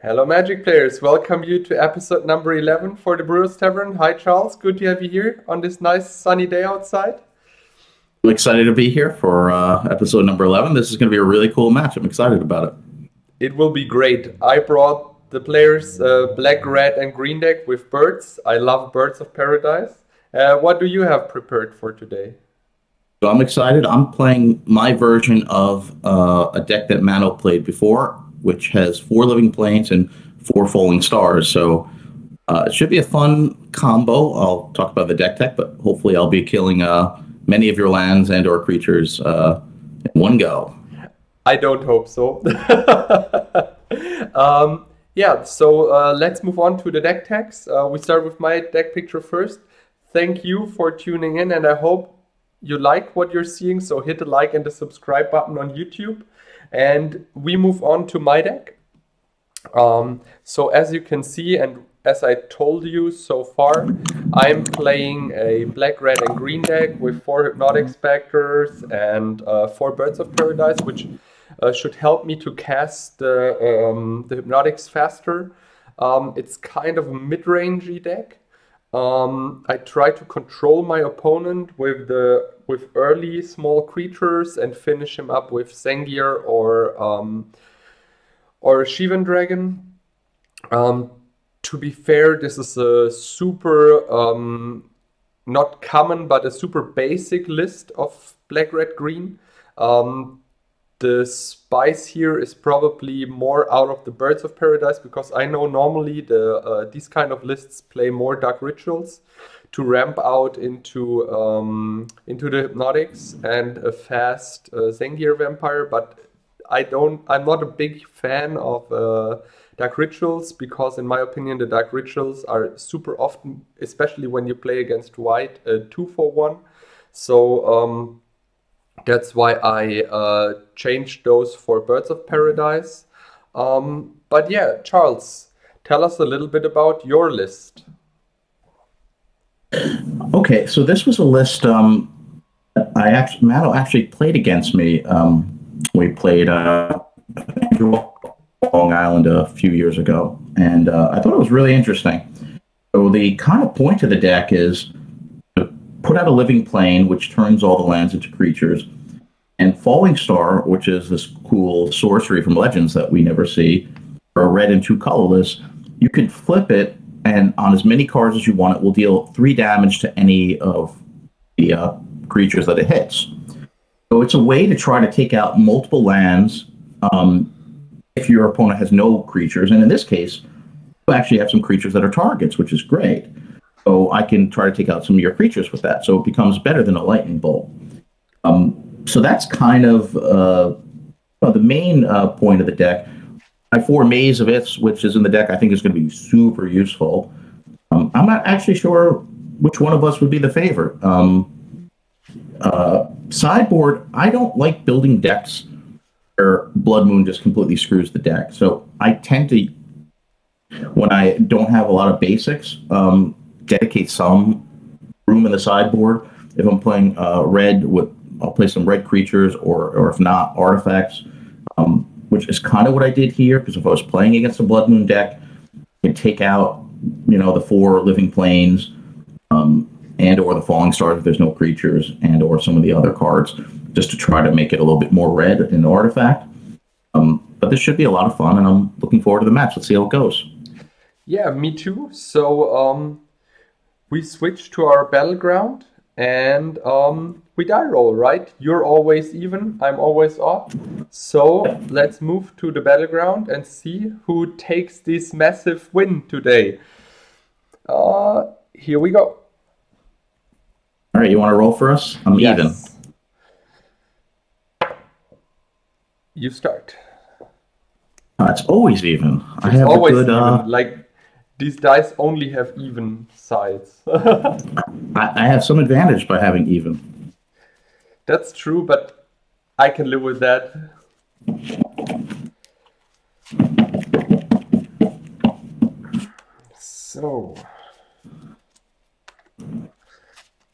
Hello, Magic players. Welcome you to episode number 11 for the Brewers Tavern. Hi, Charles. Good to have you here on this nice sunny day outside. I'm excited to be here for episode number 11. This is going to be a really cool match. I'm excited about it. It will be great. I brought the players black, red, and green deck with birds. I love Birds of Paradise. What do you have prepared for today? So I'm excited. I'm playing my version of a deck that Mano played before, which has 4 living planes and 4 falling stars. So it should be a fun combo. I'll talk about the deck tech, but hopefully I'll be killing many of your lands and or creatures in one go. I don't hope so. So let's move on to the deck techs. We start with my deck picture first. Thank you for tuning in, and I hope you like what you're seeing. So hit the like and the subscribe button on YouTube. And we move on to my deck. So as you can see, and as I told you so far, I'm playing a black, red, and green deck with 4 Hypnotic Specters and 4 Birds of Paradise, which should help me to cast the Hypnotics faster. It's kind of a mid-rangey deck. I try to control my opponent with early small creatures and finish him up with Zengir or Shivan Dragon. To be fair, this is a super not common, but a super basic list of black, red, green. The spice here is probably more out of the Birds of Paradise, because I know normally these kind of lists play more Dark Rituals to ramp out into the Hypnotics and a fast Zengir Vampire, but I'm not a big fan of Dark Rituals, because in my opinion the Dark Rituals are super often, especially when you play against white, 2-for-1. So that's why I changed those for Birds of Paradise. But yeah, Charles, tell us a little bit about your list. Okay, so this was a list Mano actually played against me. We played Long Island a few years ago, and I thought it was really interesting. So the kind of point of the deck is to put out a living plane, which turns all the lands into creatures, and Falling Star, which is this cool sorcery from Legends that we never see, for a red and 2 colorless. You can flip it, and on as many cards as you want, it will deal 3 damage to any of the creatures that it hits. So it's a way to try to take out multiple lands if your opponent has no creatures. And in this case, you actually have some creatures that are targets, which is great. So I can try to take out some of your creatures with that. So it becomes better than a lightning bolt. So that's kind of the main point of the deck. My 4 Maze of Iths, which is in the deck, I think is going to be super useful. I'm not actually sure which one of us would be the favorite. Sideboard, I don't like building decks where Blood Moon just completely screws the deck. So I tend to, when I don't have a lot of basics, dedicate some room in the sideboard. If I'm playing red, I'll play some red creatures, or if not, artifacts, which is kind of what I did here, because if I was playing against a Blood Moon deck, I can take out, the 4 living planes, and or the Falling Stars if there's no creatures, and or some of the other cards, just to try to make it a little bit more red in the artifact. But this should be a lot of fun, and I'm looking forward to the match. Let's see how it goes. Yeah, me too. So we switch to our battleground, and we die roll, right? You're always even, I'm always odd. So let's move to the battleground and see who takes this massive win today. Here we go. All right, you want to roll for us? I'm Yes. even. You start. It's always even. I It's have a always good. even. Like, these dice only have even sides. I have some advantage by having even. That's true, but I can live with that. So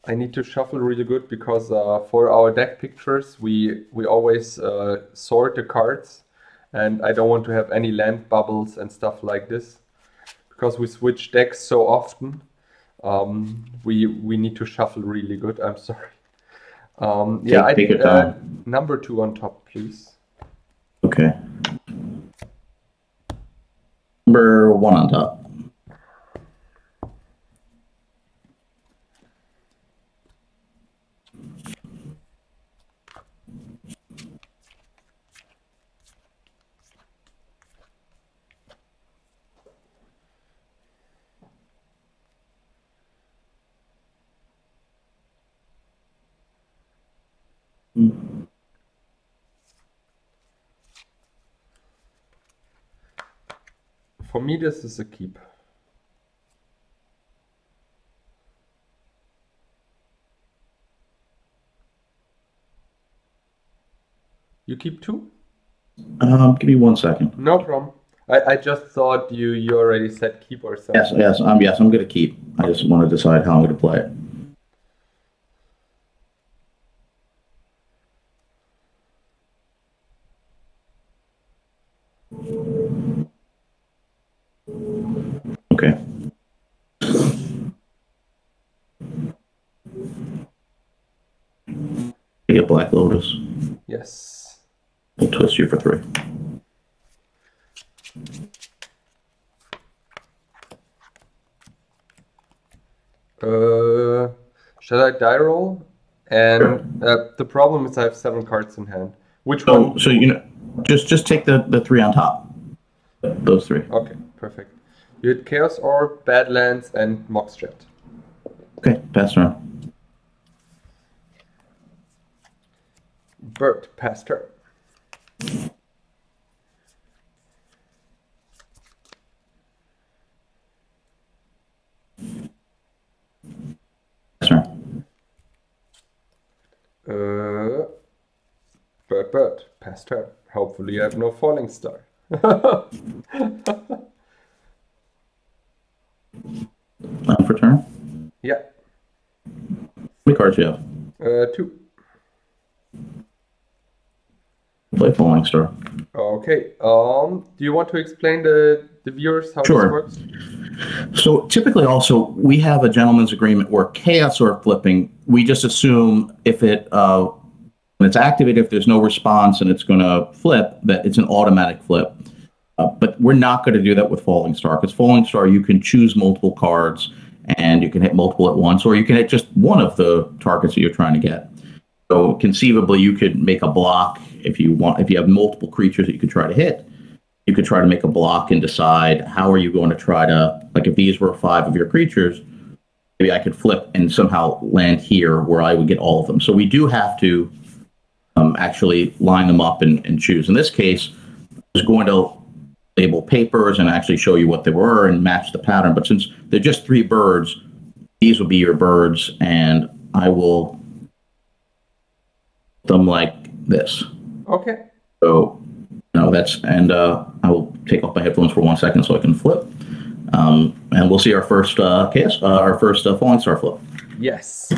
I need to shuffle really good, because for our deck pictures we always sort the cards, and I don't want to have any land bubbles and stuff like this. Because we switch decks so often, we need to shuffle really good. I'm sorry. Yeah, Take your time. Number 2 on top, please. Okay. Number 1 on top. For me, this is a keep. You keep 2? Give me 1 second. No problem. I just thought you already said keep or something. Yes, I'm going to keep. I just want to decide how I'm going to play it. Okay. You get Black Lotus. Yes. We'll twist you for 3. Should I die roll? And the problem is I have 7 cards in hand. Which one? So just take the 3 on top. Those 3. Okay, perfect. You hit Chaos Orb, Badlands, and Moxjet. Okay, pass turn. Bird, pass turn. Pass turn. Bird, pass turn. Hopefully you have no falling star. For turn? Yeah. How many cards do you have? 2. Play Falling Star. Okay. Do you want to explain the viewers how this works? So typically also we have a gentleman's agreement where chaos or flipping, we just assume if it when it's activated, if there's no response and it's going to flip, that it's an automatic flip. But we're not going to do that with Falling Star, because Falling Star, you can choose multiple cards and you can hit multiple at once, or you can hit just one of the targets that you're trying to get. So conceivably, you could make a block if you want. If you have multiple creatures that you could try to hit, you could try to make a block and decide how are you going to try to, like if these were 5 of your creatures, maybe I could flip and somehow land here where I would get all of them. So we do have to actually line them up and choose. In this case, I was going to label papers and actually show you what they were and match the pattern. But since they're just 3 birds, these will be your birds, and I will them like this. Okay. So, that's, and I will take off my headphones for 1 second so I can flip. And we'll see our first our first Falling Star flip. Yes.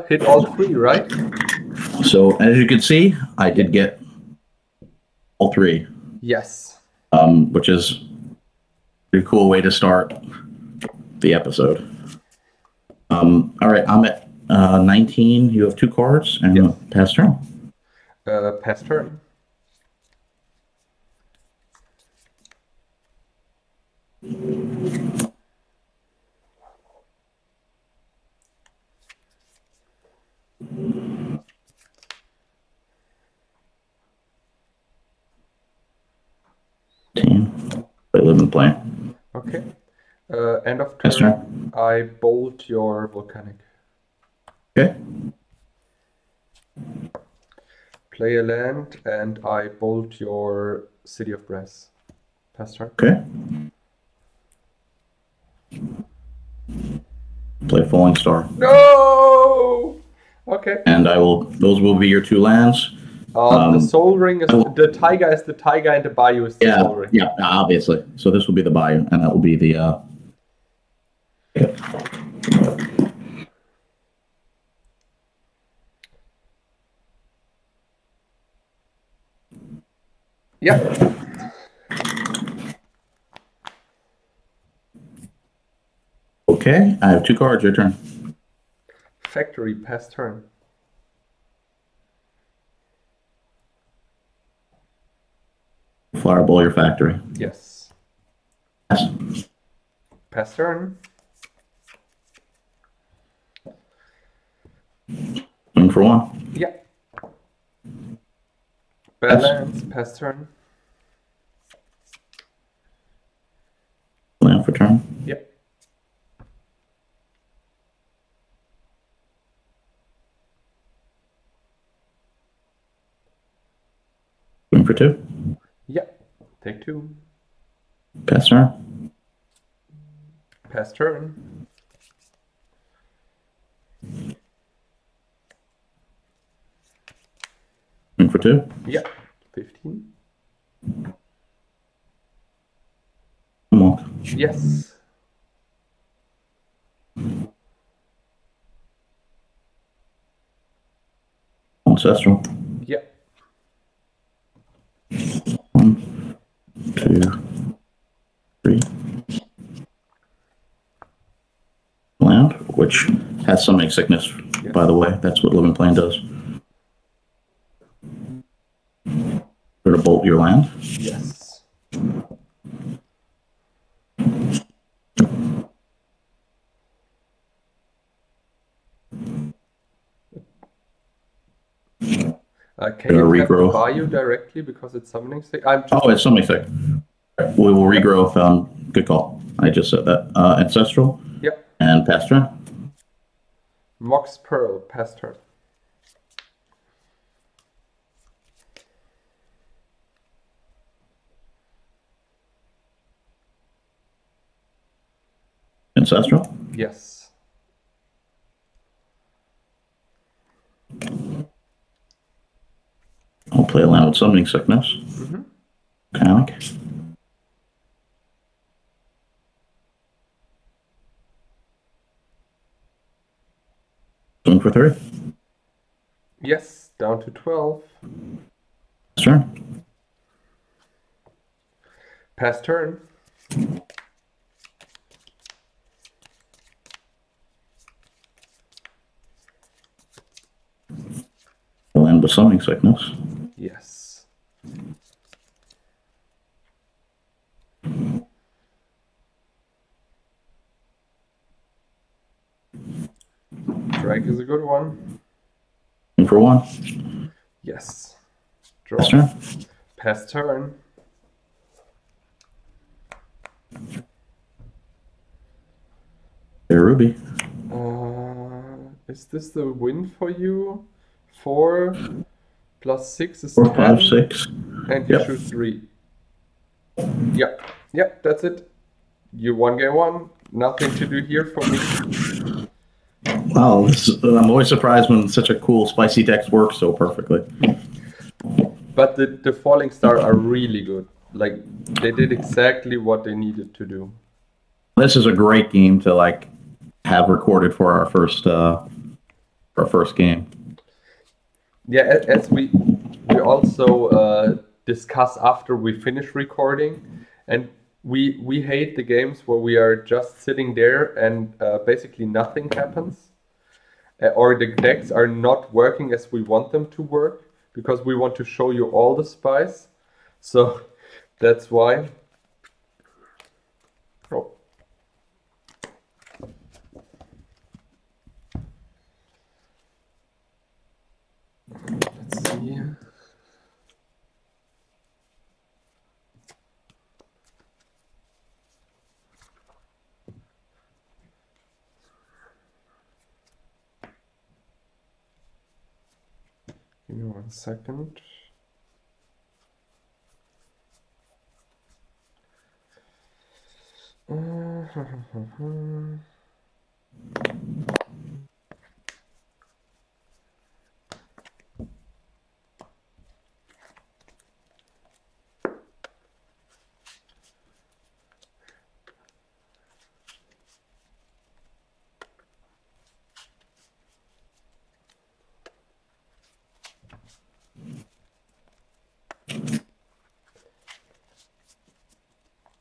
Hit all 3, right? So as you can see, I did get all 3. Yes. Which is a pretty cool way to start the episode. All right, I'm at 19. You have 2 cards, and pass turn. Pass turn. I live and play. Okay. End of Pass turn. I bolt your volcanic. Okay. Play a land, and I bolt your City of Brass. Pass turn. Okay. Play Falling Star. No. Okay. And those will be your 2 lands. The Soul Ring is the Taiga is the Taiga, and the Bayou is the Soul Ring. Yeah, obviously. So this will be the Bayou, and that will be the. Yeah. Okay, I have 2 cards. Your turn. Factory, pass turn. Fireball your factory. Yes. Pass. Pass turn. Swing for 1. Yeah. Pass. Balance, pass turn. Land for turn. Yeah. Swing for 2. Yeah. Take 2. Pass turn. Pass turn. Swing for 2. Yeah. 15. Walk. Yes. Ancestral. Yeah. 1, 2, 3. Land, which has summoning sickness, Yes. by the way. That's what Living Plane does. Sort of bolt your land. Yes. Can you tap the Regrowth. Bayou directly because it's summoning sick? Oh, it's summoning sick. We will regrowth. Good call. I just said that. Ancestral. Yeah. And pass turn. Mox Pearl, pass turn. Ancestral. Yes. I'll play a land with summoning sickness. Mm-hmm. Mechanic. Swing for 3. Yes, down to 12. Pass turn. Pass turn. Land with summoning sickness. Yes. Strike is a good one. Swing for 1. Yes. Draw. Pass turn. Pass turn. There, Ruby. Is this the win for you? 4 plus 6 is 4, 10. 5, 6. And you Yep. shoot 3. Yep. Yep, that's it. You won game 1. Nothing to do here for me. Wow, I'm always surprised when such a cool spicy deck works so perfectly. But the Falling Star are really good. Like, they did exactly what they needed to do. This is a great game to have recorded for our first game. Yeah, as we also discuss after we finish recording, and we hate the games where we are just sitting there and basically nothing happens, or the decks are not working as we want them to work, because we want to show you all the spice. So that's why. Oh. Let's see. Give me 1 second.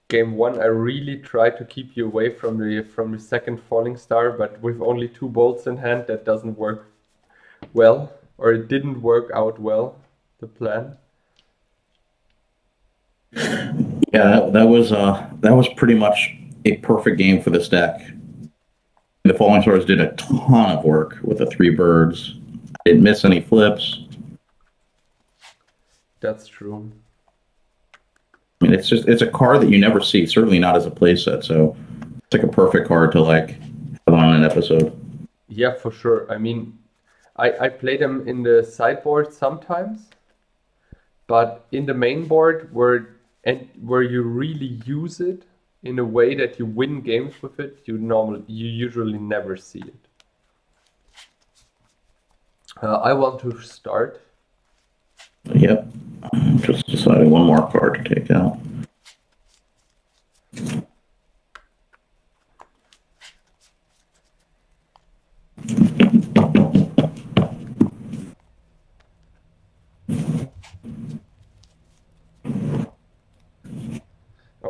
game one, I really tried to keep you away from the second falling star, but with only 2 bolts in hand, that doesn't work well, or it didn't work out well, the plan. Yeah, that was pretty much a perfect game for this deck. The Falling Stars did a ton of work with the 3 birds. I didn't miss any flips. That's true. I mean, it's a card that you never see, certainly not as a playset. So it's like a perfect card to like have on an episode. Yeah, for sure. I mean, I play them in the sideboard sometimes, but in the main board where you really use it in a way that you win games with it, you usually never see it. I want to start. Yep. Just deciding one more card to take out.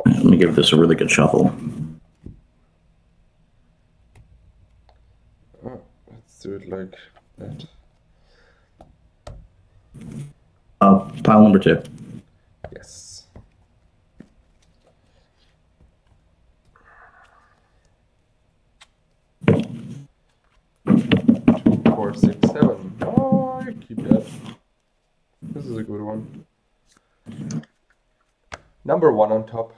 Let me give this a really good shuffle. Let's do it like that. Pile number 2. Yes. 2, 4, 6, 7. Oh, I keep that. This is a good one. Number 1 on top.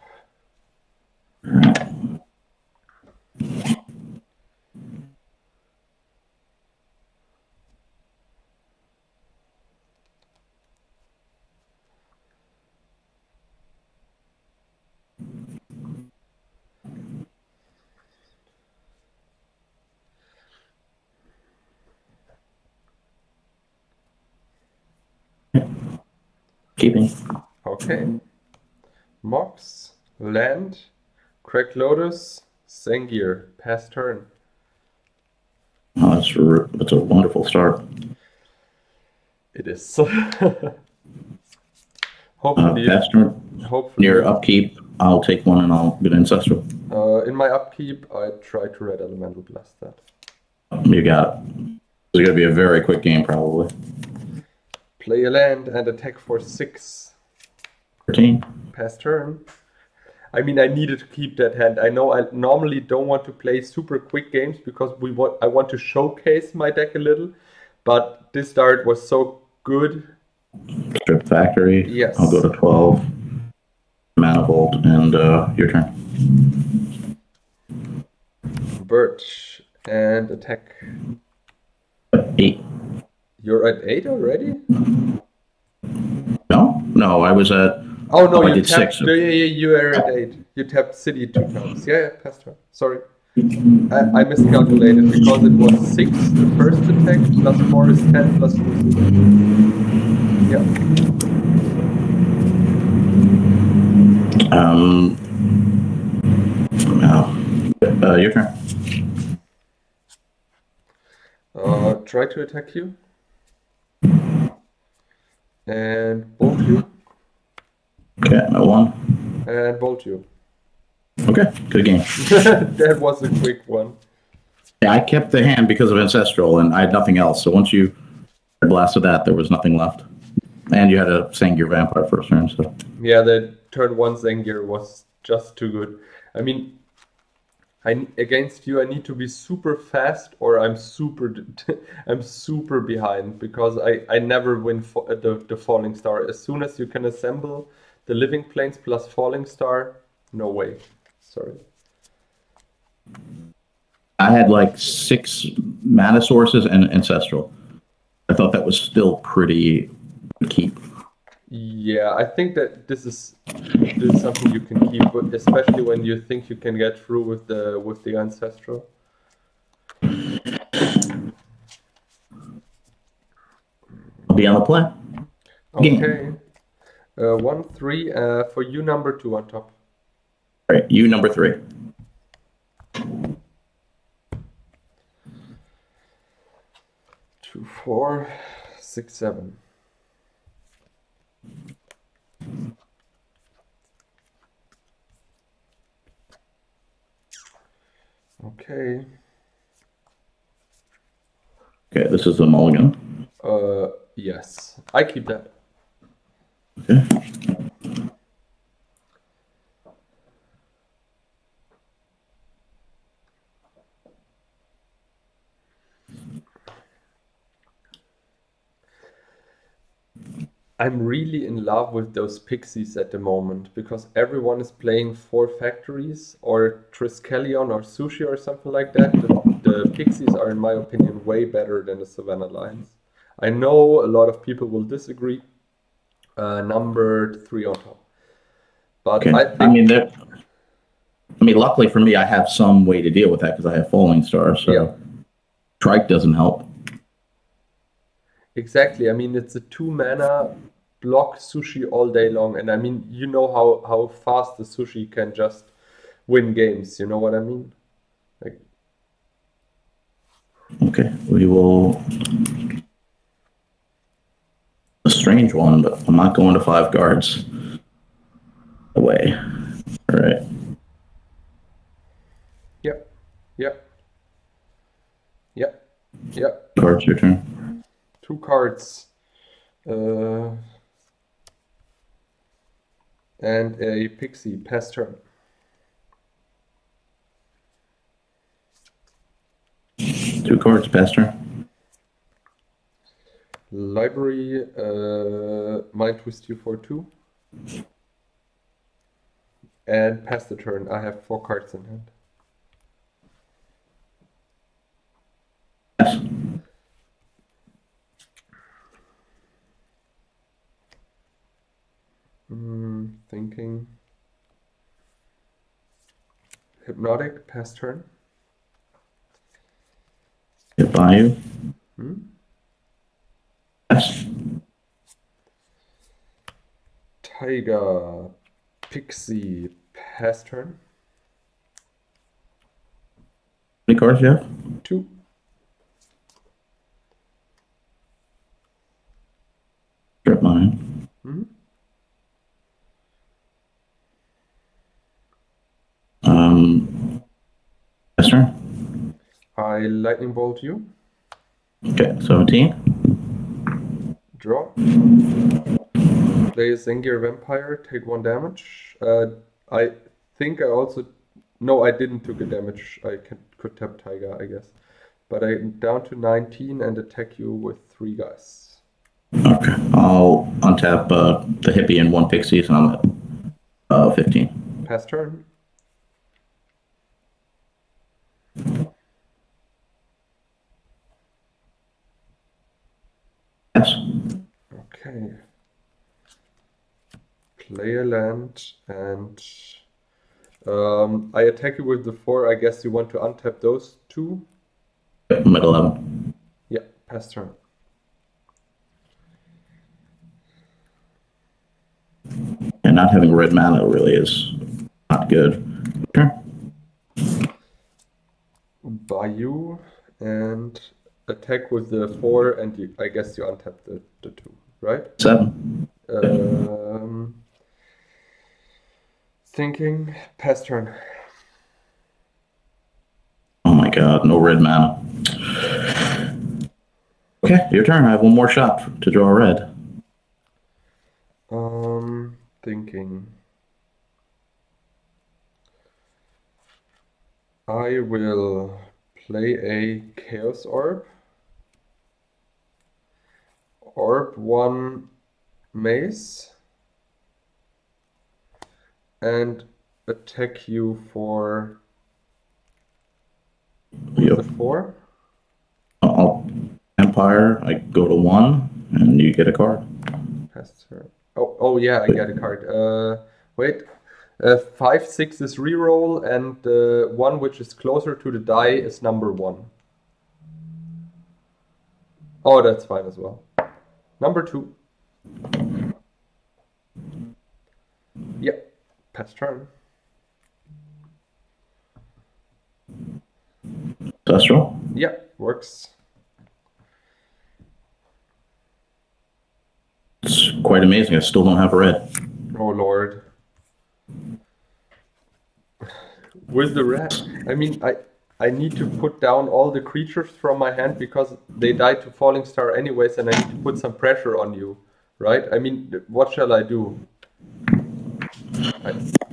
Keeping. Okay. Mox, land, Crack Lotus, Sengir, pass turn. Oh, that's a wonderful start. It is. Hopefully, Pass turn. hopefully. Near upkeep, I'll take one and I'll get ancestral. In my upkeep, I try to red elemental blast that. You got it. It's going to be a very quick game, probably. Play a land and attack for 6. 13. Pass turn. I mean, I needed to keep that hand. I know I normally don't want to play super quick games because I want to showcase my deck a little, but this start was so good. Strip Factory. Yes. I'll go to 12. Manifold, and your turn. Birch and attack. 8. You're at 8 already? No, I was at. Oh no, I you did tapped. 6. You are at 8. You tapped city 2 times. Yeah, passed turn. Sorry. I miscalculated because it was 6 the first attack, plus 4 is 10, plus 2 is 11. Yeah. Your turn. Try to attack you. And bolt you. Okay, no 1. And bolt you. Okay, good game. That was a quick one. Yeah, I kept the hand because of Ancestral, and I had nothing else. So once you blasted that, there was nothing left. And you had a Sengir Vampire first turn, so. Yeah, the turn 1 Sengir was just too good. I mean, against you, I need to be super fast, or I'm super behind because I never win the Falling Star. As soon as you can assemble the Living Plains plus Falling Star, no way. Sorry. I had like 6 mana sources and Ancestral. I thought that was still pretty keep. Yeah, I think that this is something you can keep, especially when you think you can get through with the Ancestral. I'll be on the play. Okay. 1, 3 for you, number 2 on top. All right, you number 3. 2, 4, 6, 7. Okay. Okay, this is a mulligan. Yes. I keep that. Okay. I'm really in love with those pixies at the moment because everyone is playing Four Factories or Triskelion or Sushi or something like that. The pixies are, in my opinion, way better than the Savannah Lions. I know a lot of people will disagree. Numbered 3 on top. But Okay. I think, Luckily for me, I have some way to deal with that because I have Falling Star, so yeah, Trike doesn't help. exactly. I mean, it's a 2 mana block Sushi all day long. And I mean, you know how fast the Sushi can just win games. You know what I mean? Like, Okay, we will. A strange one, but I'm not going to 5 guards away. All right. yeah, yeah, yeah, yeah. Cards your turn. 2 cards. And a pixie, pass turn. 2 cards, pass turn. Library, Mind Twist you for 2. And pass the turn. I have 4 cards in hand. Yes. Thinking. Hypnotic, pass turn. Get by you. Yes. Tiger, pixie, pass turn. How many cards you have? 2. Strip mine. Pass turn. I lightning bolt you. Okay, 17. Draw. Play a Zengir Vampire, take 1 damage. I think I also... No, I didn't took a damage. I could tap Tiger, I guess. But I'm down to 19 and attack you with 3 guys. Okay, I'll untap the hippie and 1 pixie, so I'm at 15. Pass turn. Yes. Okay. Play a land and I attack you with the 4. I guess you want to untap those 2. I'm at 11. Yeah, pass turn. And not having red mana really is not good. Turn. Bayou and attack with the 4 and I guess you untap the 2, right? 7. Thinking, pass turn. Oh my god, no red mana. Okay, your turn. I have 1 more shot to draw a red. Thinking. I will play a Chaos Orb. Orb 1 mace. And attack you for the 4. Empire, I go to 1, and you get a card. Pass turn. Oh yeah, I get a card. Wait. 5, 6 is reroll, and 1 which is closer to the die is number 1. Oh, that's fine as well. Number 2. Yep. Pass turn. Dustral? Yeah, works. It's quite amazing. I still don't have a red. Oh lord. With the red, I mean, I need to put down all the creatures from my hand because they die to Falling Star anyways, and I need to put some pressure on you, right? I mean, what shall I do?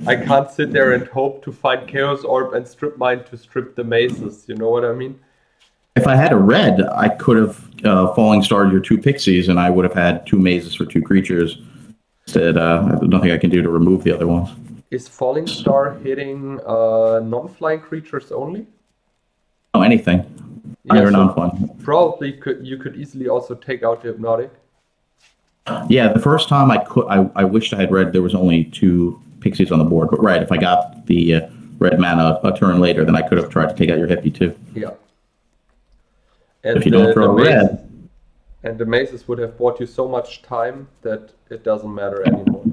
I can't sit there and hope to find Chaos Orb and strip mine to strip the mazes, you know what I mean? If I had a red, I could have Falling Starred your 2 pixies, and I would have had 2 mazes for 2 creatures. Instead, there's nothing I can do to remove the other ones. Is Falling Star hitting non-flying creatures only? Oh, anything. Yeah, Or so non-flying. probably you could easily also take out the Hypnotic. Yeah, the first time I wished I had red. There was only 2 pixies on the board, but right, if I got the red mana a turn later, then I could have tried to take out your hippie too. Yeah. And If you don't throw red, and the mazes would have bought you so much time that it doesn't matter anymore.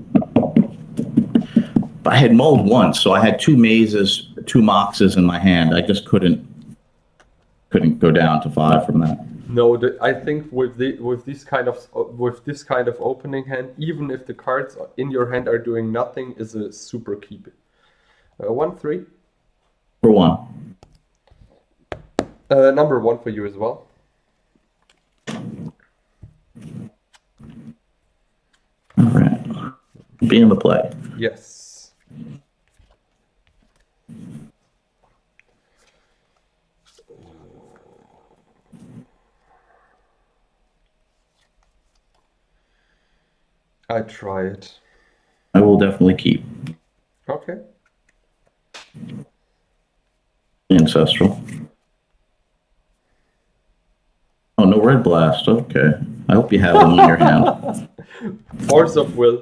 I had mulled once, so I had 2 mazes, 2 moxes in my hand. I just couldn't go down to 5 from that. No, I think with this kind of opening hand, even if the cards in your hand are doing nothing, is a super keep. 1/3. For 1. Number 1 for you as well. All right. Be in the play. Yes. I try it. I will definitely keep. Okay. Ancestral. Oh, no red blast. Okay. I hope you have them in your hand. Force of will.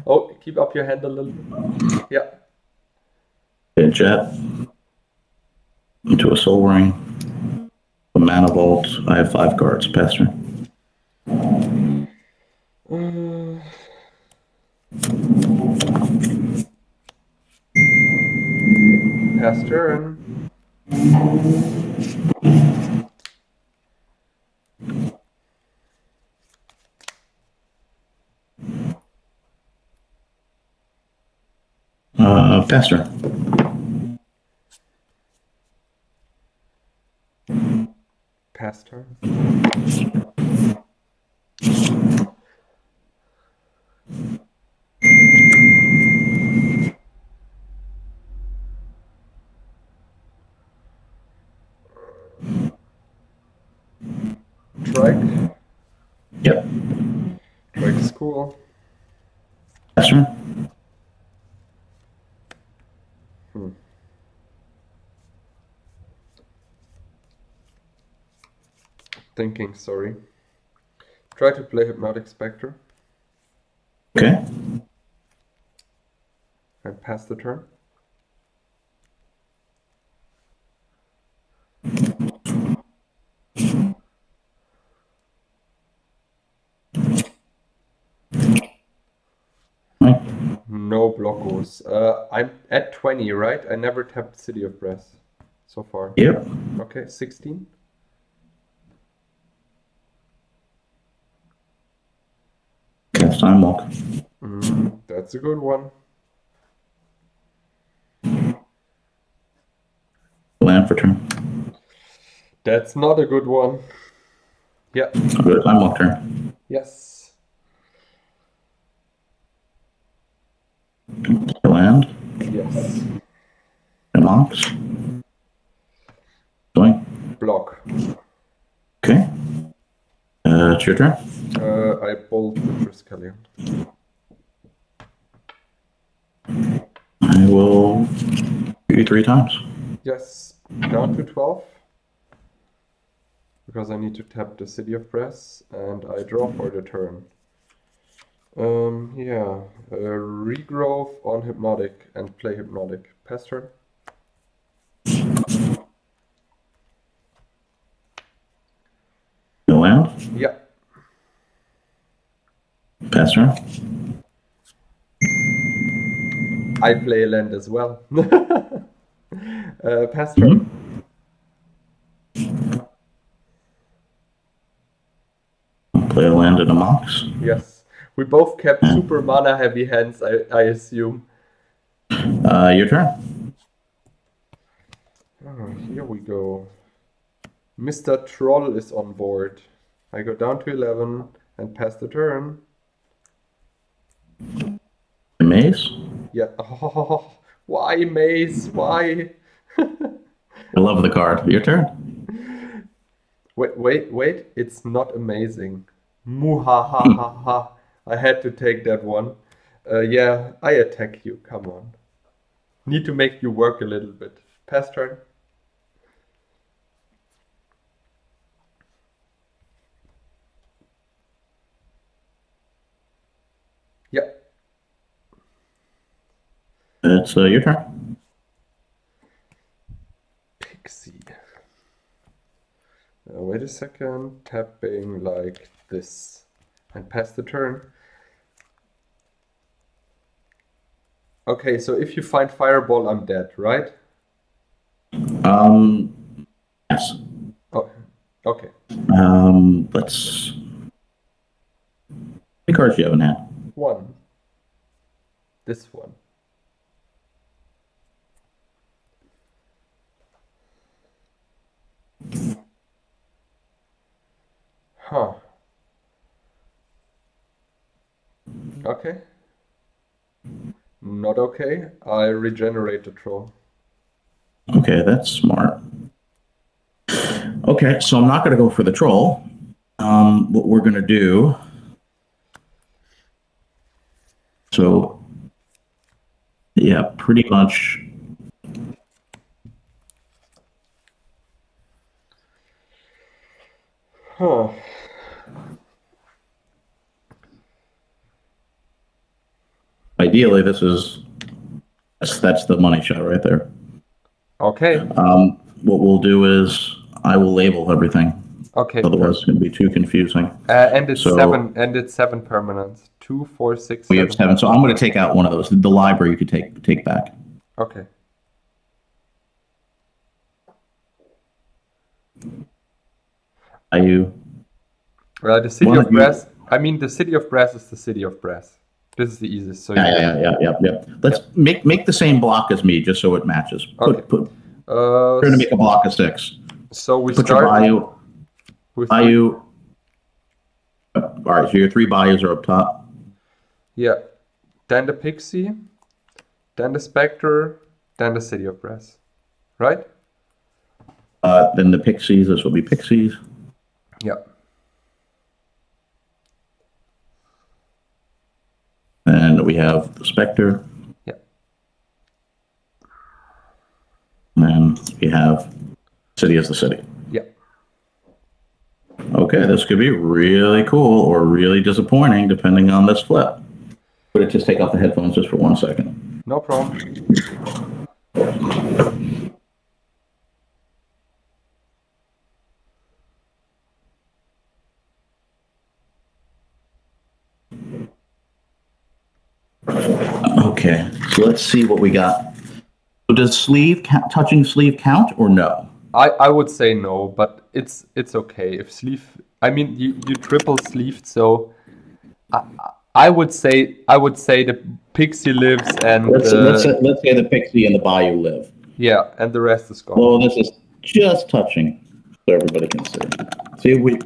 Oh, keep up your hand a little bit. Yeah. Okay, jet. Into a soul ring. A mana vault. I have 5 cards. Pass turn. Pass turn. Pass turn. Pass turn. Strike. Yep. Strike is cool. Pass turn. Thinking, sorry. Try to play Hypnotic Spectre. Okay. And pass the turn. No blockos. I'm at 20, right? I never tapped City of Brass so far. Yep. Okay, 16. Cast Time Walk. That's a good one. Land for turn. That's not a good one. Yeah. Good. Time Walk turn. Yes. Land. Yes. And Mox. Swing. Block. Okay. It's your turn. I bolt the Triskelion. I will shoot you 3 times. Yes. Down to 12. Because I need to tap the City of Brass and I draw for the turn. Yeah. Regrowth on Hypnotic and play Hypnotic. Pass turn. No land. Yeah. Pass turn. I play a land as well. Pass turn. Play a land and a Mox. Yes. We both kept super mana heavy hands, I assume. Your turn. Here we go. Mr. Troll is on board. I go down to 11 and pass the turn. Maze? Yeah. Oh, why maze? Why? I love the card. Your turn. Wait. It's not amazing. Muhahaha. I had to take that one. Yeah, I attack you. Come on. Need to make you work a little bit. Pass turn. Yeah. It's your turn. Pixie. Wait a second. Tapping like this. And pass the turn. Okay, so if you find Fireball, I'm dead, right? Yes. Oh, okay. Let's. How many cards do you have in hand? One. This one. Huh. Okay. Not okay. I regenerate the troll. Okay, that's smart. Okay, so I'm not going to go for the troll. What we're going to do. So, yeah, pretty much. Huh. Ideally, that's the money shot right there. Okay. What we'll do is I will label everything. Okay. Otherwise, it's going to be too confusing. And it's So- seven. And it's 7 permanents. 2, 4, 6, We 7. have 7. So I'm going to take out one of those. The library you could take back. Okay. Are you? The city One of of you- brass. I mean, the city of brass is the city of brass. This is the easiest. So Yeah. Let's make the same block as me, just so it matches. Okay. We're going to make a block of 6. So we Put your start bayou. with Bayou. All right, so your 3 bayous are up top. yeah. Then the pixie, then the specter, then the city of brass. Right? Then the pixies. This will be pixies. Yeah. And we have the specter. Yeah. And then we have city as the city. Yeah. Okay, this could be really cool or really disappointing depending on this flip. Would it just take off the headphones just for 1 second? No problem. Okay, so let's see what we got. So does touching sleeve count or no? I would say no, but it's okay if sleeve. I mean, you triple sleeved, so I would say the pixie lives and Let's say the pixie and the bayou live. yeah, and the rest is gone. Oh, this is just touching, so everybody can see. See, we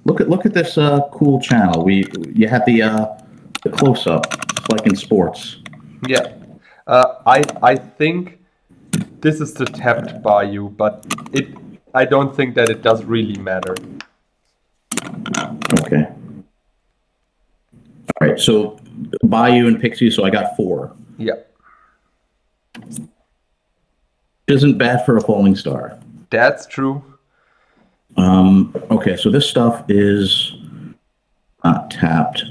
look at this cool channel. You have the close up, like in sports. Yeah, I think this is the tapped bayou, but I don't think that it does really matter. Okay. All right, so bayou and pixie. So I got 4. Yeah, Isn't bad for a falling star. that's true. Okay, so this stuff is not tapped.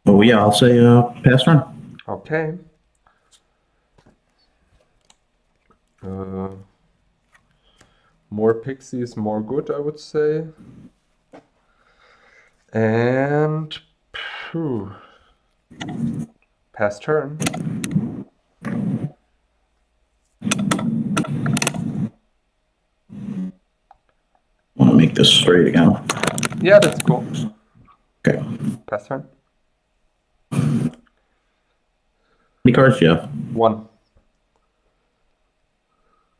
Oh yeah, I'll say pass turn. Okay. More pixies, more good, I would say. And pass turn. Want to make this straight again. Yeah, that's cool. Okay. Pass turn. How many cards do you have? 1.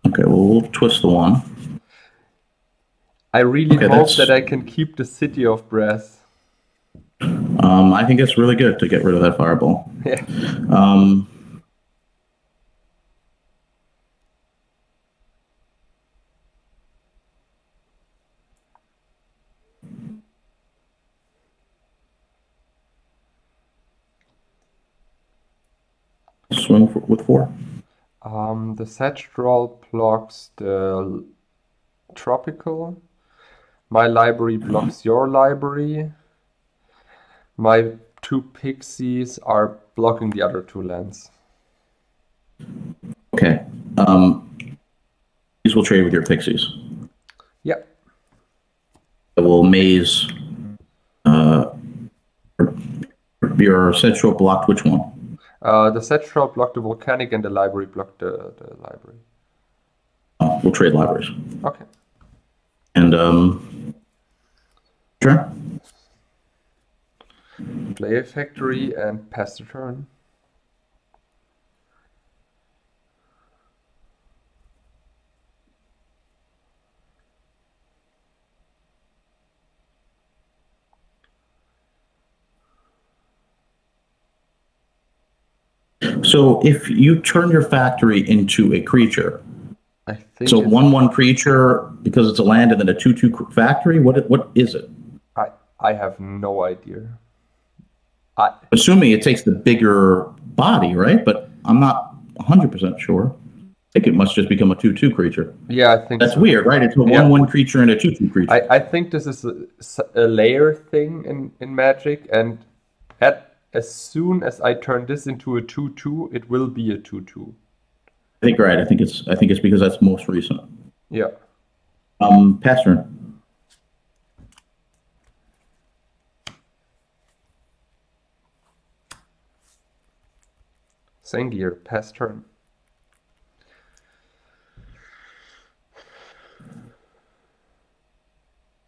Okay, well, we'll twist the 1. I really Okay, hope that's... that I can keep the City of Brass. I think it's really good to get rid of that fireball. Yeah. Swing with 4. The Sedge Troll blocks the Tropical. My library blocks your library. My 2 pixies are blocking the other 2 lands. Okay. These will trade with your pixies. Yeah. It will maze. Your central blocked which one? The Sedge Troll blocked the Volcanic and the library blocked the library. We'll trade libraries. Okay. And sure. Play a factory and pass the turn. So if you turn your factory into a creature, I think so 1/1 creature because it's a land and then a 2/2 factory. What is it? I have no idea. Assuming it takes the bigger body, right? But I'm not 100% sure. I think it must just become a 2/2 creature. Yeah, I think that's so. Weird, right? It's a 1/1 creature and a 2/2 creature. I think this is a layer thing in Magic, and as soon as I turn this into a 2/2, it will be a 2/2. I think right. I think it's because that's most recent. Yeah. Pass turn. Sengir, pass turn.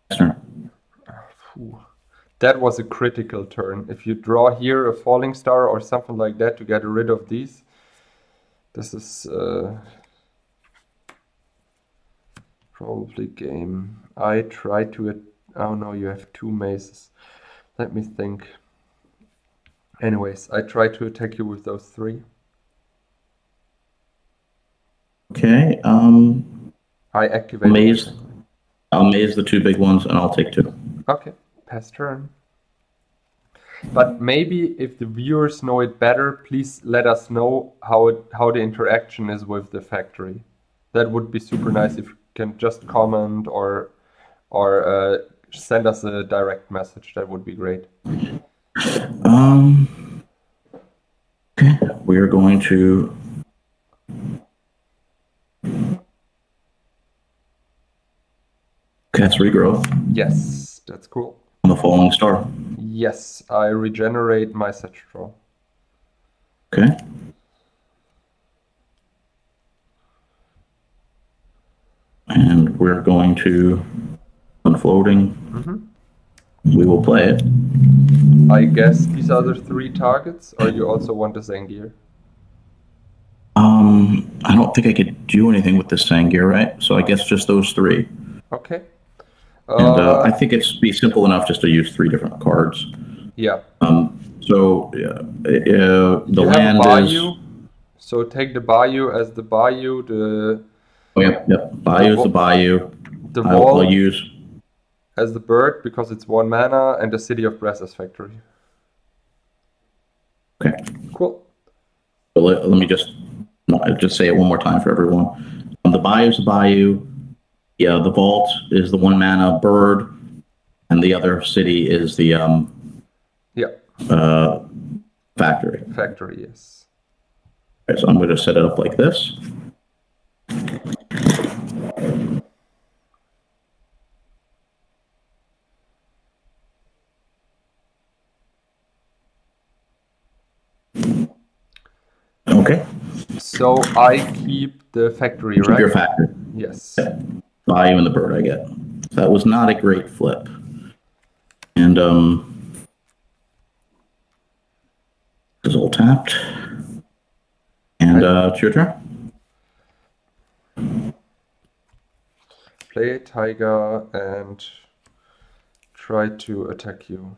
Pass turn. That was a critical turn. If you draw here a falling star or something like that to get rid of these, this is probably game. I try to... Oh no, you have 2 mazes. Let me think. Anyways, I try to attack you with those 3. Okay. I activate. I'll maze the 2 big ones, and I'll take 2. Okay, pass turn. But maybe if the viewers know it better, please let us know how the interaction is with the factory. That would be super nice if you can just comment or send us a direct message. That would be great. Okay, we are going to... Cast Regrowth. Yes, that's cool. On the Falling Star. Yes, I regenerate my Sedge Troll. Okay. And we're going to unfloating. We will play it. I guess these are the 3 targets, or you also want the Zangir? I don't think I could do anything with the Sangir, right? So I guess just those 3. Okay. And I think it's be simple enough just to use 3 different cards. Yeah. So the you land have a bayou, is... So take the bayou as the bayou, the... Oh, yep. Bayou is the bayou. The wall I'll use... as the bird, because it's 1 mana, and the City of Brass as factory. Okay. Cool. So let me just say it one more time for everyone. The bayou is the bayou. Yeah, the vault is the 1 mana bird, and the other city is the factory. Factory, yes. Okay, so I'm going to set it up like this. Okay. So I keep the factory, right? Keep your factory. Yes. Yeah. Bayou and the bird I get. That was not a great flip. And this is all tapped. And it's your turn. Play Tiger and try to attack you.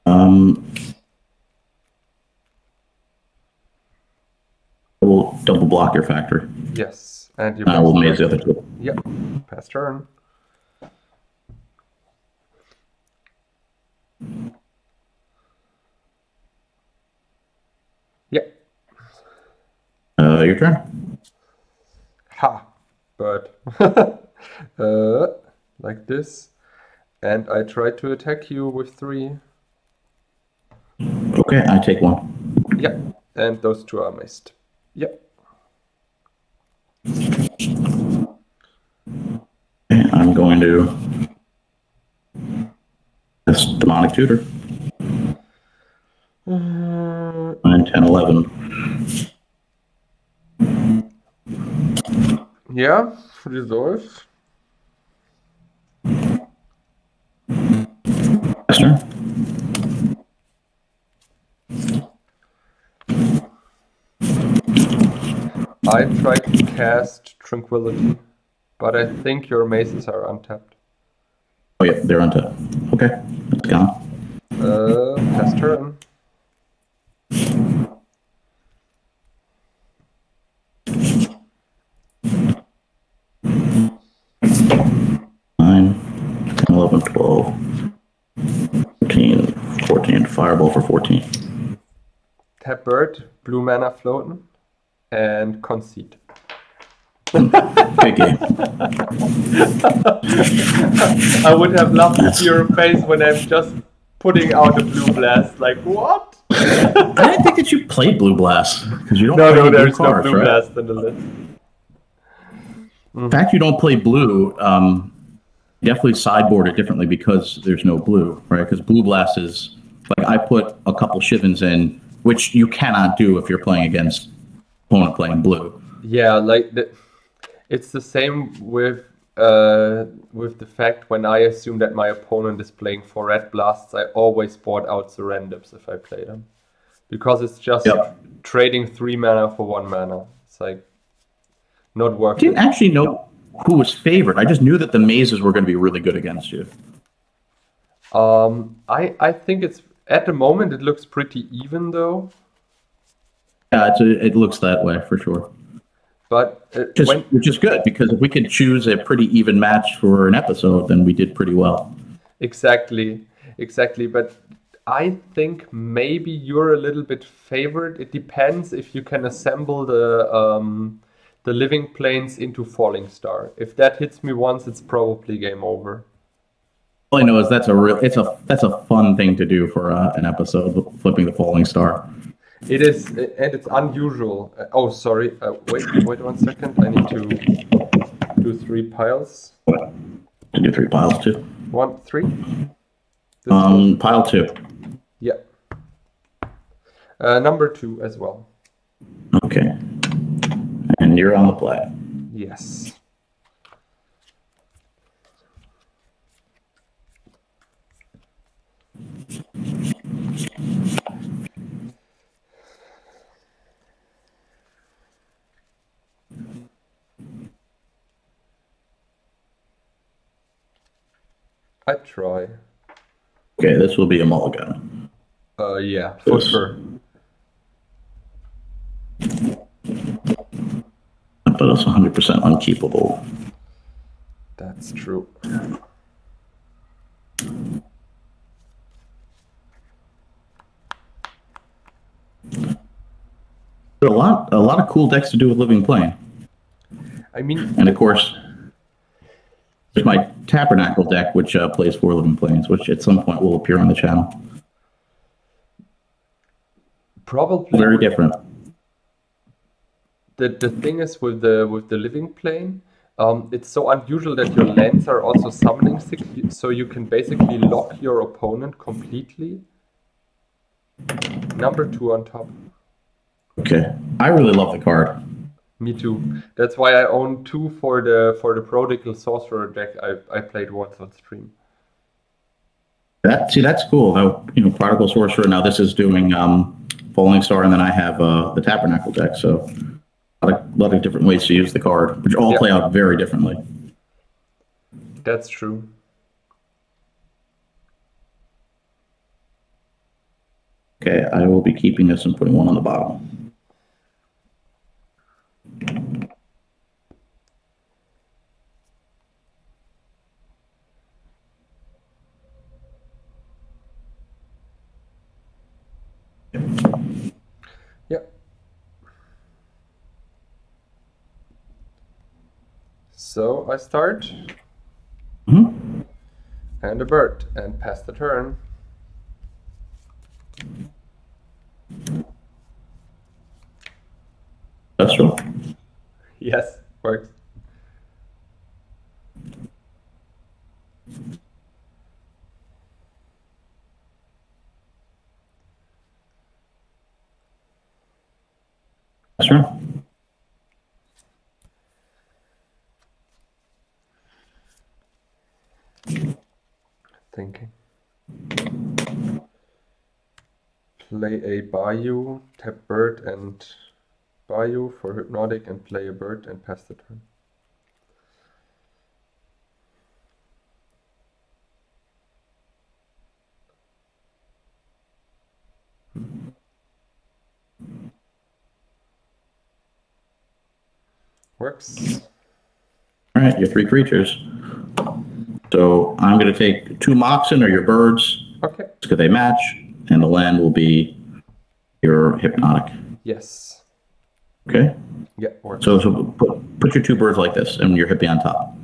I will double block your factory. Yes, and you. I will maze the other two. Yep, pass turn. Yep. Your turn. Ha! But like this, and I try to attack you with 3. Okay, I take 1. Yep, and those 2 are missed. Yep. Okay, I'm going to this demonic tutor. 9, 10, 11. Yeah, resolve. Yes, sir. I tried to cast Tranquility, but I think your mazes are untapped. Oh yeah, they're untapped. Okay, it's gone. Pass turn. Nine, 10, 11, 12, 13, 14. Fireball for 14. Tap bird, blue mana floating, and concede. Big game. I would have loved to see your face when I'm just putting out a blue blast. Like, what? I didn't think that you played Blue Blast because you don't No, play blue there's cards, no blue right? blast in the list. The fact you don't play blue, definitely sideboard it differently because there's no blue, right? Because Blue Blast is like I put a couple Shivens in, which you cannot do if you're playing against opponent playing blue. Yeah, like it's the same with the fact when I assume that my opponent is playing 4 red blasts, I always board out Surrenders if I play them. Because it's just trading 3 mana for 1 mana. It's like not I working. didn't actually know who was favored. I just knew that the mazes were going to be really good against you. I think it's at the moment it looks pretty even though. Yeah, it looks that way for sure. But which is good because if we could choose a pretty even match for an episode, then we did pretty well. Exactly. But I think maybe you're a little bit favored. It depends if you can assemble the living planes into Falling Star. If that hits me once, it's probably game over. All I know is that's a fun thing to do for an episode, flipping the Falling Star. It is, and it's unusual. Oh, sorry. Wait 1 second. I need to do 3 piles. To do 3 piles too. 1, 3. Pile 2. Yeah. Number 2 as well. Okay. And you're on the play. Yes. I try. Okay, this will be a mulligan. Yeah, for sure. But it's 100% unkeepable. That's true. There are a lot of cool decks to do with Living Plane. I mean, and of course, there's my Tabernacle deck, which plays 4 Living Planes, which at some point will appear on the channel. Probably very different. The thing is with the Living Plane, it's so unusual that your lands are also summoning sick, so you can basically lock your opponent completely. Number 2 on top. Okay, I really love the card. Me too. That's why I own 2 for the Prodigal Sorcerer deck I played once on stream. That's cool. How, Prodigal Sorcerer. Now this is doing Falling Star, and then I have the Tabernacle deck. So a lot of different ways to use the card, which all play out very differently. That's true. Okay, I will be keeping this and putting one on the bottom. Yep. So I start. Mm-hmm. And a bird, and pass the turn. That's true. Yes, works. That's true. Thinking. Play a Bayou, tap bird and Bayou for Hypnotic, and play a bird and pass the turn. Works. All right, your 3 creatures. So I'm going to take 2 Moxen or your birds. Okay. Because they match, and the land will be your Hypnotic. Yes. Okay. Yeah, works. So put your 2 birds like this, and your hippie on top,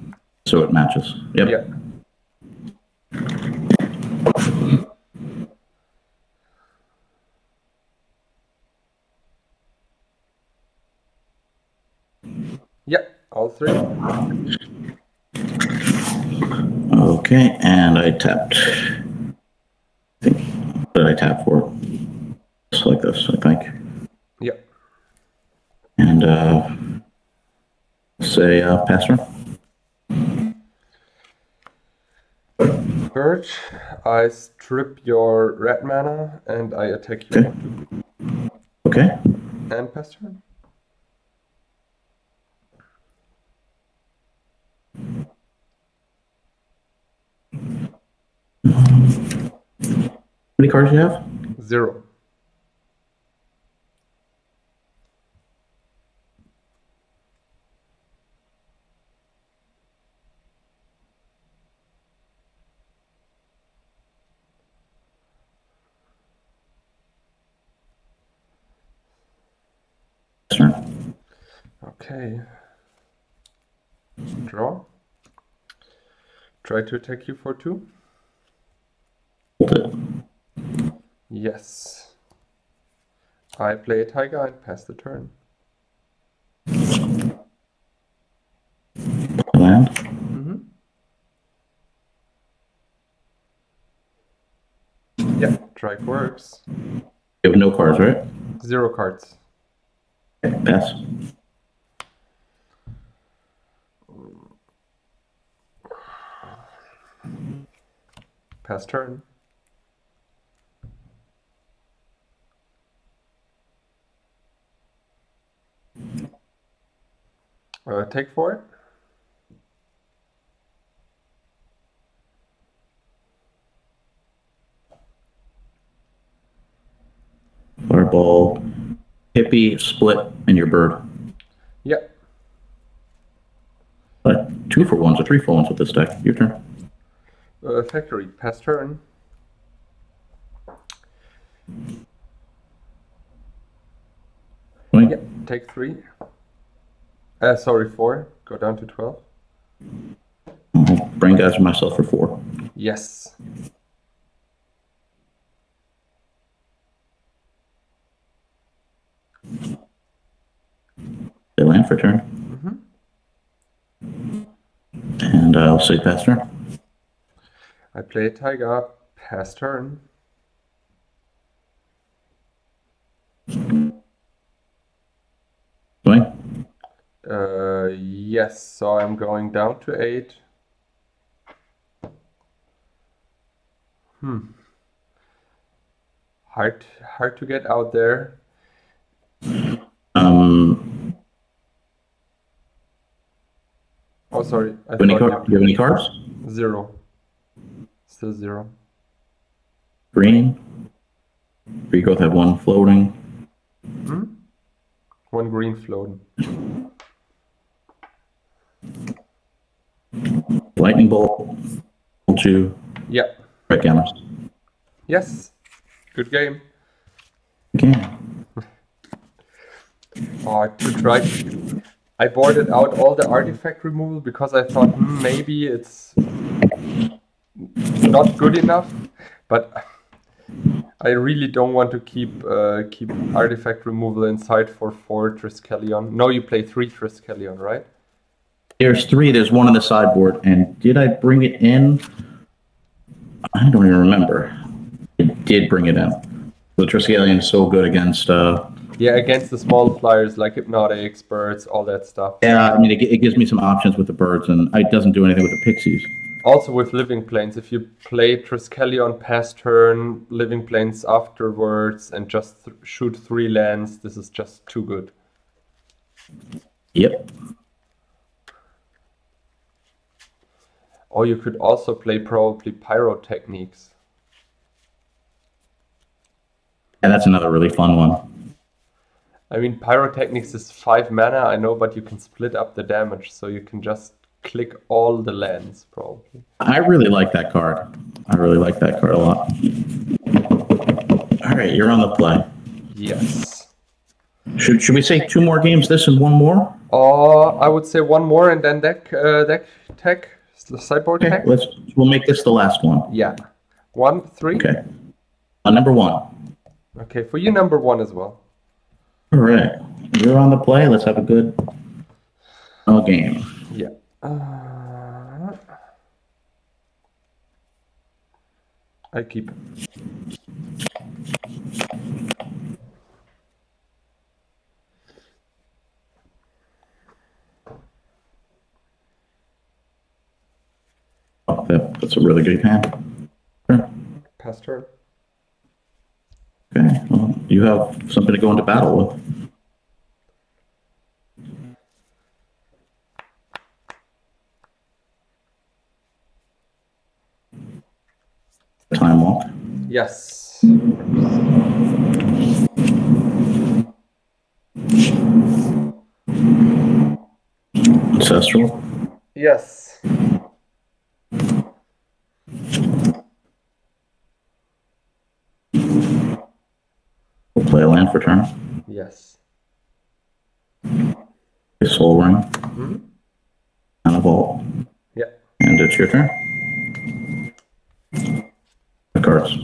so it matches. Yep. Yeah. Yeah, all 3. Okay, and I tapped. What did I tap for? Just like this, I think. Yeah. And say pass turn. Bird, I strip your red mana and I attack you. Okay. Okay. And pass turn. How many cards do you have? 0. Turn. Okay. Draw. Try to attack you for 2. Hold it. Yes. I play a tiger and pass the turn. Land. Yeah, strike works. You have no cards, right? 0 cards. Okay, pass. Pass turn. Take 4. Fireball, hippie, split, and your bird. Yeah. 2 for 1s or 3 for 1s with this deck. Your turn. Factory. Pass turn. Wait. Yeah. Take 3. Sorry, 4. Go down to 12. I'll bring guys for myself for 4. Yes. They land for turn. And I'll say pass turn. I play a tiger. Pass turn. Swing. Yes. So I'm going down to 8. Hmm. Hard to get out there. Um, Oh, sorry. I do you thought have any cards? zero. Still zero. Green. You both have one floating. Hmm? One green floating. Lightning bolt. Hold you. Yeah. Red counters. Yes. Good game. Again. To try. I boarded out all the artifact removal because I thought maybe it's not good enough, but I really don't want to keep artifact removal inside for 4 Triskelion. No, you play 3 Triskelion, right? There's 3. There's one on the sideboard. And did I bring it in? I don't even remember. I did bring it in. The Triskelion is so good against... Yeah, against the small flyers like Hypnotics, Birds, all that stuff. Yeah, I mean, it gives me some options with the birds, and it doesn't do anything with the pixies. Also with Living Planes, if you play Triskelion past turn, Living Planes afterwards, and just shoot 3 lands, this is just too good. Yep. Or you could also play probably Pyrotechniques. And that's another really fun one. I mean, Pyrotechnics is 5 mana, I know, but you can split up the damage, so you can just click all the lands, probably. I really like that card. I really like that card a lot. All right, you're on the play. Yes. Should we say 2 more games, this and 1 more? I would say 1 more and then deck tech, sideboard Okay, tech. we'll make this the last one. Yeah. 1, 3. Okay. Number 1. Okay, for you, number 1 as well. All right, you're on the play. Let's have a good game. Yeah. I keep. Oh, that's a really good hand. Sure. Pass turn. Okay, well, you have something to go into battle with. Time walk. Yes. Ancestral. Yes. We'll play a land for turn. Yes. A soul ring. Mm-hmm. And a vault. Yeah. And it's your turn. The cards.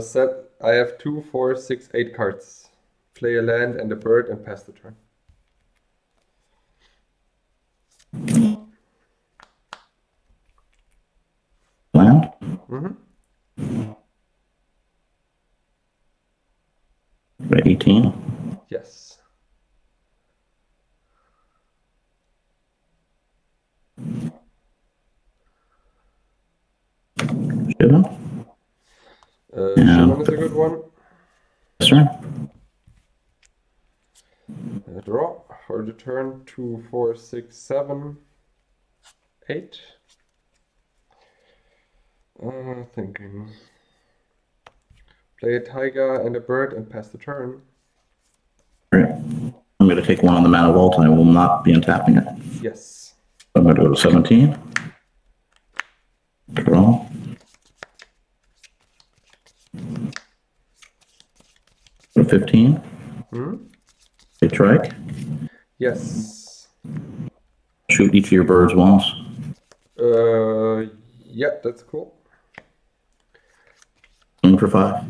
Set. I have 2, 4, 6, 8 cards. Play a land and a bird and pass the turn. Land. Mm-hmm. 18. Yes. Shivan. Shivan is a good one. Yes, sir. Draw for the turn. 2, 4, 6, 7, 8. Thinking. Play a tiger and a bird and pass the turn. Great. I'm going to take 1 on the mana vault and I will not be untapping it. Yes. I'm going to go to 17. Draw. Go to 15. Hmm? A trike. Yes. Shoot each of your birds once. Yeah, that's cool. Aim for 5.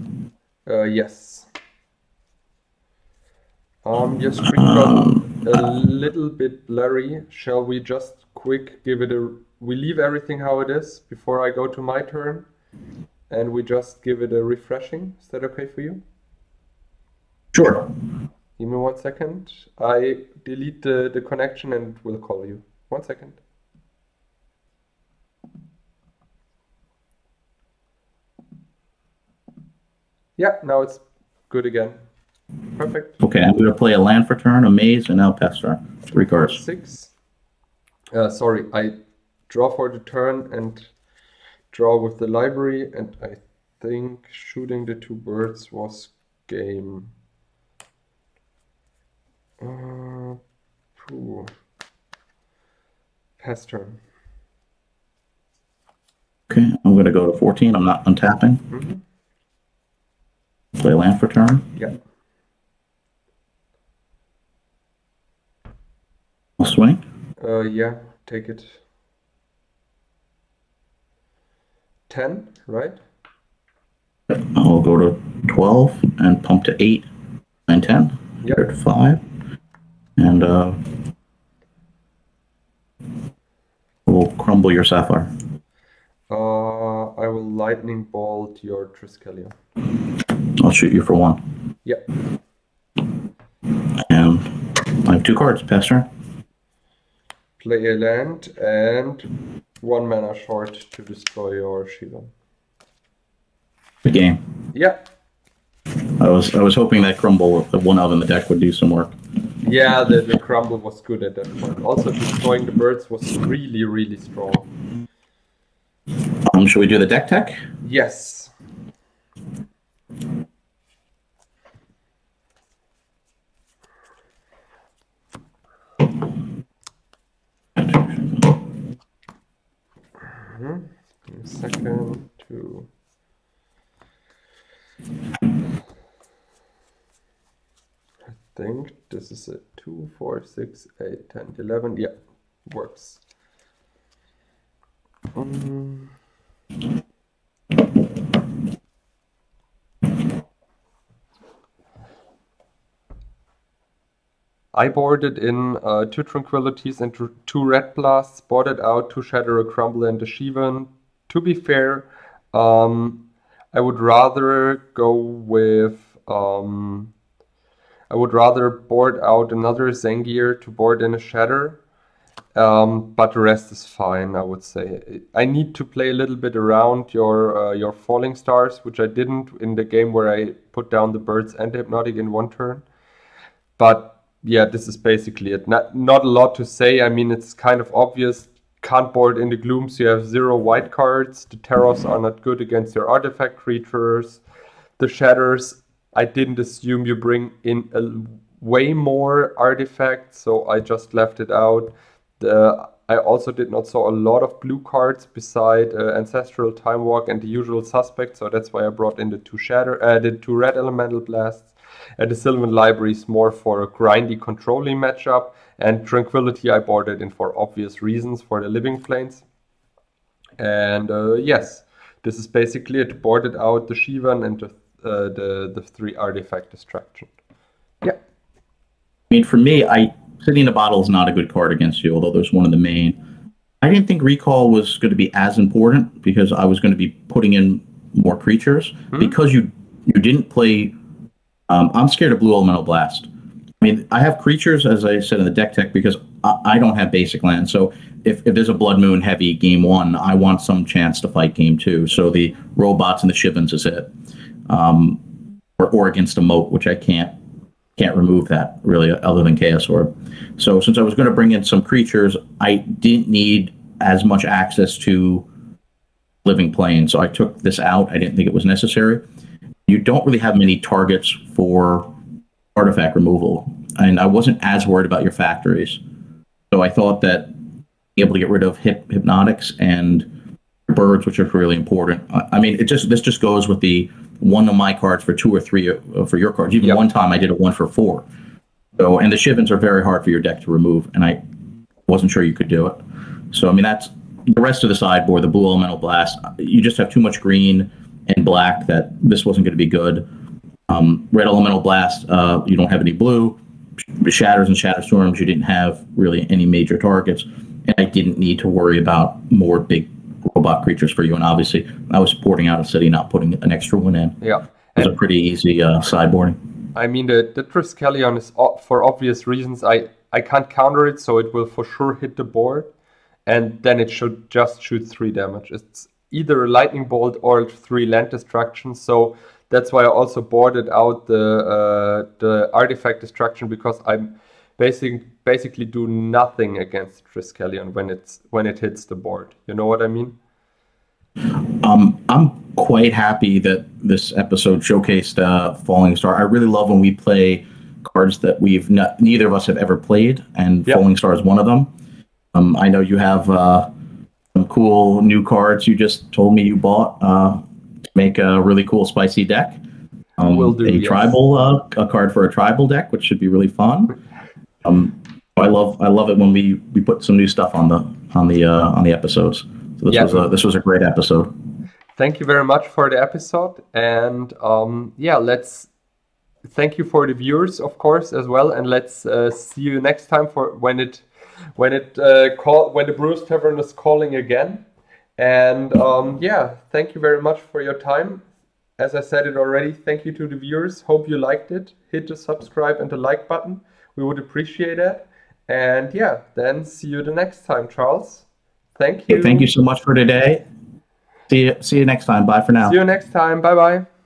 Yes. Your screen got a little bit blurry. Shall we just quick give it a... We leave everything how it is before I go to my turn, and we just give it a refreshing. Is that okay for you? Sure. Give me 1 second. I delete the connection and will call you. 1 second. Yeah, now it's good again. Perfect. Okay, I'm going to play a land for turn, a maze, and now pass turn. 3 4, cards. 6. Sorry, I draw for the turn and draw with the library, and I think shooting the 2 birds was game. Pass turn. Okay, I'm going to go to 14. I'm not untapping. Play land for turn. Yeah. I'll swing. Yeah, take it. 10, right? I'll go to 12 and pump to 8 and 10. Yeah. Here to 5. And we'll crumble your sapphire. I will lightning bolt your Triskelion. I'll shoot you for 1. Yeah. And I have 2 cards. Pass turn. Play a land and 1 mana short to destroy your Shiva. The game. Yeah. I was hoping that crumble, the 1 of in the deck, would do some work. Yeah, the crumble was good at that point. Also, destroying the birds was really, really strong. Should we do the deck tech? Yes. A second to. I think this is a 2, 4, 6, 8, 10, 11. Yeah, works. I boarded in 2 Tranquilities and 2 Red Blasts, boarded out 2 Shatter, a Crumble, and a Shivan. To be fair, I would rather go with... I would rather board out another Zangir to board in a Shatter, but the rest is fine, I would say. I need to play a little bit around your Falling Stars, which I didn't in the game where I put down the birds and the Hypnotic in 1 turn. But yeah, this is basically it. Not a lot to say. I mean, it's kind of obvious. Can't board in the gloom, so you have 0 white cards. The terrors are not good against your artifact creatures. The shatters, I didn't assume you bring in way more artifacts, so I just left it out. I also did not saw a lot of blue cards beside Ancestral Time Walk and the usual suspects, so that's why I brought in the 2 red elemental blasts. And the Sylvan Library is more for a grindy controlling matchup, and Tranquility I boarded in for obvious reasons for the Living Plains. And yes, this is basically it. Boarded out the Shivan and the 3 artifact destruction. Yeah. I mean, for me, City in a Bottle is not a good card against you, although there's one of the main. I didn't think Recall was going to be as important because I was going to be putting in more creatures. Because you didn't play... I'm scared of Blue Elemental Blast. I mean, I have creatures, as I said in the deck tech, because I don't have basic land. So if there's a Blood Moon heavy game 1, I want some chance to fight game 2. So the robots and the Shivans is it. Or against a moat, which I can't remove that really other than Chaos Orb. So since I was going to bring in some creatures, I didn't need as much access to Living Plane. So I took this out. I didn't think it was necessary. You don't really have many targets for artifact removal. And I wasn't as worried about your factories. So I thought that being able to get rid of Hypnotics and birds, which are really important. I mean, this just goes with the 1 of my cards for 2 or 3 for your cards. Even one time I did a 1 for 4. So, and the Shivans are very hard for your deck to remove, and I wasn't sure you could do it. So, I mean, that's the rest of the sideboard, the Blue Elemental Blast. You just have too much green and black that this wasn't going to be good. Red Elemental Blast, you don't have any blue. Shatters and Shatter Storms, you didn't have really any major targets. And I didn't need to worry about more big robot creatures for you. And obviously, I was porting out a city, not putting an extra one in. Yeah. It was a pretty easy sideboarding. I mean, the Triskelion is, for obvious reasons, I can't counter it, so it will for sure hit the board. And then it should just shoot 3 damage. It's either a lightning bolt or 3 land destruction. So That's why I also boarded out the artifact destruction, because I'm basically do nothing against Triskelion when it hits the board. You know what I mean? I'm quite happy that this episode showcased Falling Star. I really love when we play cards that neither of us have ever played, and Yep. Falling Star is one of them. I know you have some cool new cards you just told me you bought to make a really cool spicy deck. Will do, yes. Tribal, a card for a tribal deck, which should be really fun. I love it when we put some new stuff on the episodes. So this was a great episode. Thank you very much for the episode, and thank you for the viewers, of course, as well, and let's see you next time for when the Brewers Tavern is calling again. And thank you very much for your time. As I said it already, thank you to the viewers. Hope you liked it. Hit the subscribe and the like button. We would appreciate it. And then see you the next time, Charles. Thank you. Thank you so much for today. See you next time. Bye for now. See you next time. Bye-bye.